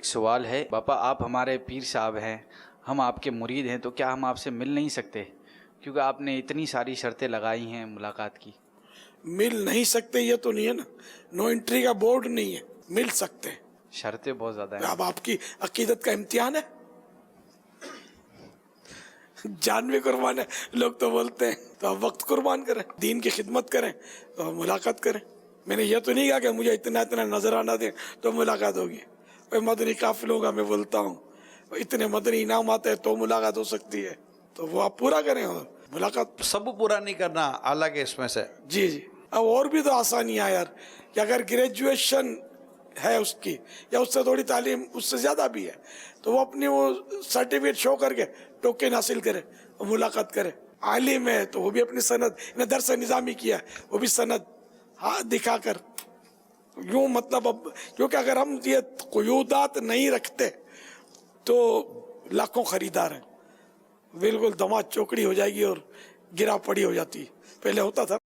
ایک سوال ہے باپا، آپ ہمارے پیر صاحب ہیں، ہم آپ کے مرید ہیں، تو کیا ہم آپ سے مل نہیں سکتے؟ کیونکہ آپ نے اتنی ساری شرطیں لگائی ہیں ملاقات کی۔ مل نہیں سکتے یہ تو نہیں ہے نا، نو انٹری کا بورڈ نہیں ہے، مل سکتے ہیں۔ شرطیں بہت زیادہ ہیں۔ اب آپ کی عقیدت کا امتحان ہے، جان بھی قربان ہے لوگ تو بولتے ہیں، تو آپ وقت قربان کریں، دین کی خدمت کریں، تو ملاقات کریں۔ میں نے یہ تو نہیں کہا کہ مجھے اتنا نظرانہ دیں تو ملاقات ہوگی۔ مدنی قافلوں کا میں بولتا ہوں، اتنے مدنی انعامات ہیں تو ملاقات ہو سکتی ہے، تو وہ آپ پورا کریں اور ملاقات۔ سب پورا نہیں کرنا الگ ہے اس میں سے۔ جی اب اور بھی تو آسانیاں یار، کہ اگر گریجویشن ہے اس کی یا اس سے تھوڑی تعلیم اس سے زیادہ بھی ہے تو وہ اپنی وہ سرٹیفکیٹ شو کر کے ٹوکن حاصل کرے اور ملاقات کرے۔ عالم ہے تو وہ بھی اپنی سند، درس نظامی کیا ہے وہ بھی سند دکھا کر یوں، مطلب اب کیونکہ اگر ہم یہ قیودات نہیں رکھتے تو لاکھوں خریدار ہیں، بالکل دماد چوکڑی ہو جائے گی اور گرا پڑی ہو جاتی۔ پہلے ہوتا تھا